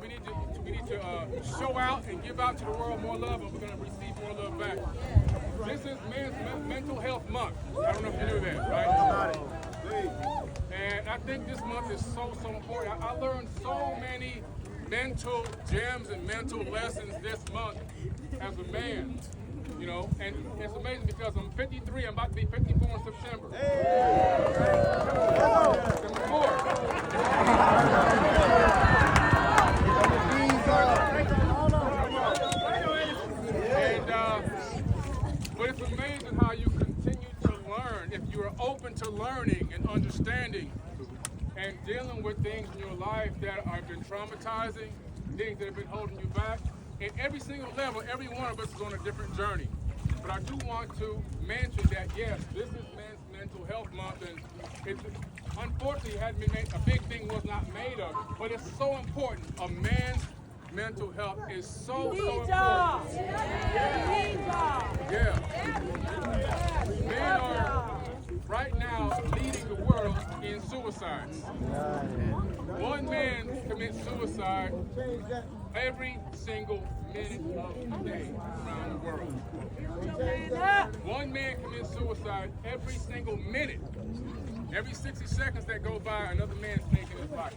we need to show out and give out to the world more love, and we're going to receive more love back. This is Mental Health Month. I don't know if you knew that, right? And I think this month is so important. I learned so many mental gems and mental lessons this month as a man. You know, and it's amazing because I'm 53, I'm about to be 54 in September. September 4th. But it's amazing how you continue to learn if you are open to learning and understanding and dealing with things in your life that have been traumatizing, things that have been holding you back. At every single level, every one of us is on a different journey. But I do want to mention that, yes, this is Men's Mental Health Month, and it's, unfortunately, it hadn't been made, a big thing was not made of it, but it's so important. A man's mental health is so important. Yeah. Men are right now leading the world in suicides. One man commits suicide every single minute of the day around the world. One man commits suicide every single minute. Every 60 seconds that go by, another man is taking his life.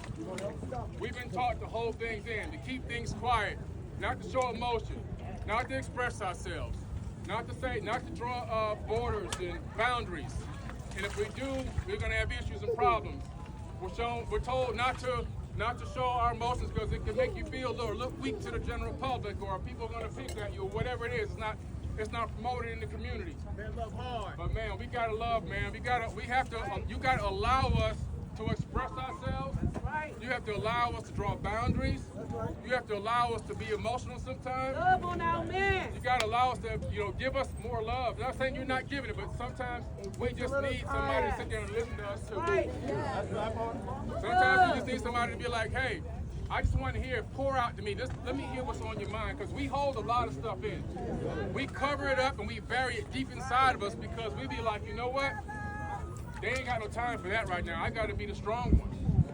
We've been taught to hold things in, to keep things quiet, not to show emotion, not to express ourselves, not to draw borders and boundaries. And if we do, we're going to have issues and problems. We're told not to show our emotions because it can make you feel or look weak to the general public, or people are going to pick at you, or whatever it is. It's not promoted in the community. Man, love hard. But man, we gotta love, man. You gotta allow us to express ourselves. That's right. You have to allow us to draw boundaries. You have to allow us to be emotional sometimes. Love on our men. You gotta allow us to, give us more love. I'm not saying you're not giving it, but sometimes we just need somebody to sit there and listen to us too. Right. Sometimes we just need somebody to be like, hey, I just want to hear it pour out to me. Just let me hear what's on your mind, because we hold a lot of stuff in. We cover it up and we bury it deep inside of us because we be like, you know what? They ain't got no time for that right now. I got to be the strong one.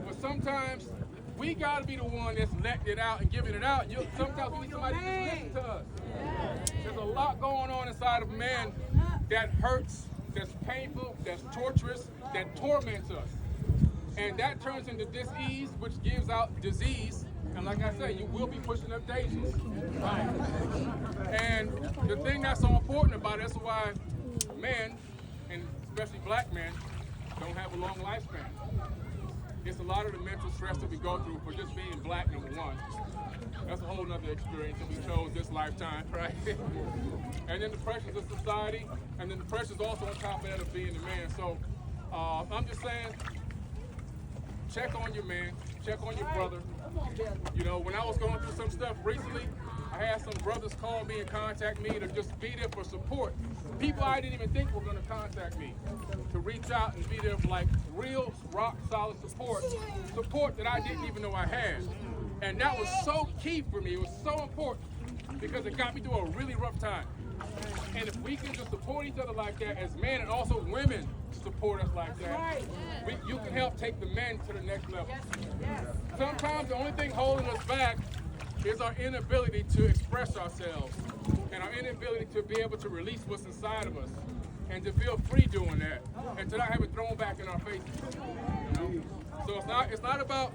But sometimes we got to be the one that's letting it out and giving it out. Sometimes we need somebody to just listen to us. There's a lot going on inside of man that hurts, that's painful, that's torturous, that torments us. And that turns into dis-ease, which gives out disease. And like I said, you will be pushing up daisies. Right. And the thing that's so important about it, that's why men, and especially black men, don't have a long lifespan. It's a lot of the mental stress that we go through for just being black, number one. That's a whole nother experience that we chose this lifetime, right? And then the pressures of society, and then the pressures also on top of that of being a man. So I'm just saying, check on your man, check on your brother. When I was going through some stuff recently, I had some brothers call me and contact me to just be there for support. People I didn't even think were going to contact me, to reach out and be there for like real rock solid support that I didn't even know I had. And that was so key for me. It was so important because it got me through a really rough time. And if we can just support each other like that as men, and also women support us like that, you can help take the men to the next level. Sometimes the only thing holding us back is our inability to express ourselves and our inability to be able to release what's inside of us and to feel free doing that and to not have it thrown back in our faces. So it's not about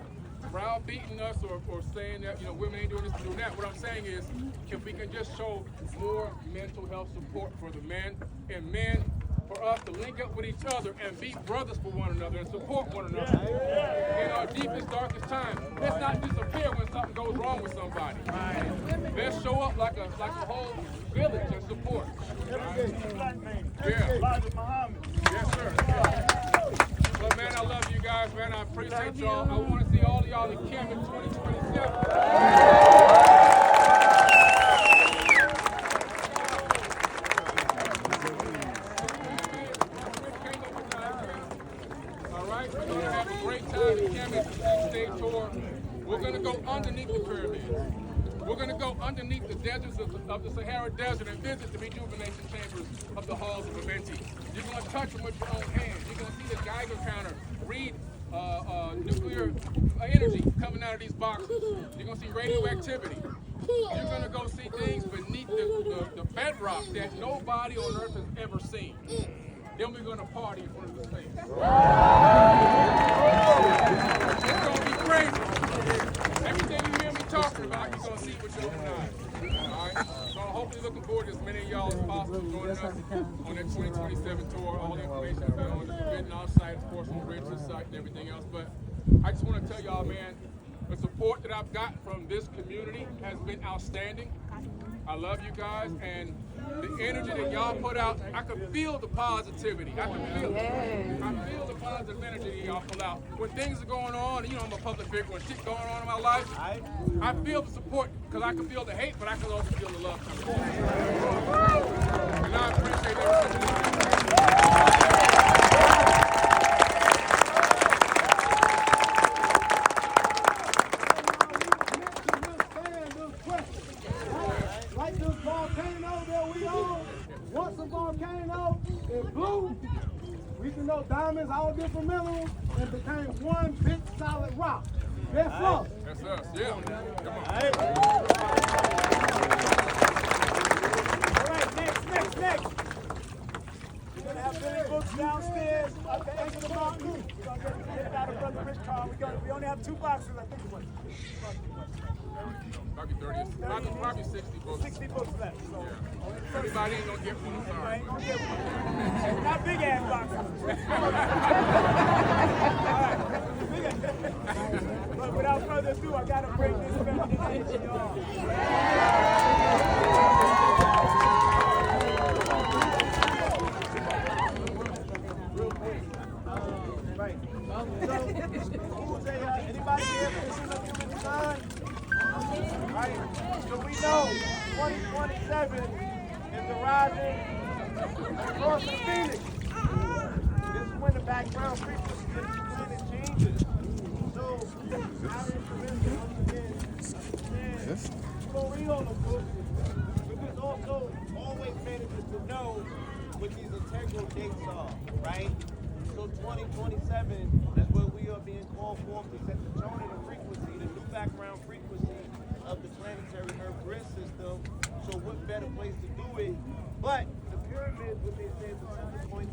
browbeating us or saying that women ain't doing this and doing that. What I'm saying is, if we can just show more mental health support for the men, and men for us to link up with each other and be brothers for one another and support one another in our deepest, darkest time. Let's not disappear when something goes wrong with somebody. Let's show up like a whole village and support. Yeah. Yes, sir. But man, I love you guys, man. I appreciate y'all. I want to see all of y'all in camp in 2027. All right, we're going to have a great time in camp at the six-day tour. We're going to go underneath the pyramids. We're going to go underneath the deserts of the Sahara Desert and visit the rejuvenation chambers of the halls of Amenti. You're going to touch them with your own hands. You're going to see the Geiger counter read nuclear energy coming out of these boxes. You're going to see radioactivity. You're going to go see things beneath the bedrock that nobody on Earth has ever seen. Then we're going to party in front of the space. It's going to be crazy. Everything you hear me talking about, you're going to see with your own eyes. All right? So I'm hopefully looking forward to as many of y'all as possible joining us on that 2027 tour. All the information is on the Forbidden Knowledge site, of course, on the Rachel's site and everything else. But I just want to tell y'all, man, the support that I've got from this community has been outstanding. I love you guys, and the energy that y'all put out, I can feel the positivity. I can feel it. I feel the positive energy that y'all pull out. When things are going on, you know I'm a public figure, when shit's going on in my life, I feel the support because I can feel the hate, but I can also feel the love coming. And I appreciate everything. Diamonds, all different minerals, and became one big solid rock. That's us. That's us, yeah. Come on. All right, next. We're going to have Billy Books downstairs at the edge of the mountain. We're going to get it out of Brother Rich Carl. We only have 2 boxes, I think it was. Probably 30, probably 60 books. 60 books left. So. Yeah. Everybody ain't gonna get one, I'm sorry. Ain't gonna get one. Not big ass boxes. All right. But without further ado, I gotta bring this feminine energy on. Real quick. Right. So, anybody here for the human design? Right? So we know 2027 is the rising across the Phoenix. This is when the background frequency of the planet changes. So, our intuition comes in. And we'll read all the books, but there's also always benefits to know what these integral dates are, right? So 2027 is where we are being called forth to set the tone and the frequency, the new background frequency of the planetary Earth grid system. So what better place to do it? But the pyramids, what they say, is the center point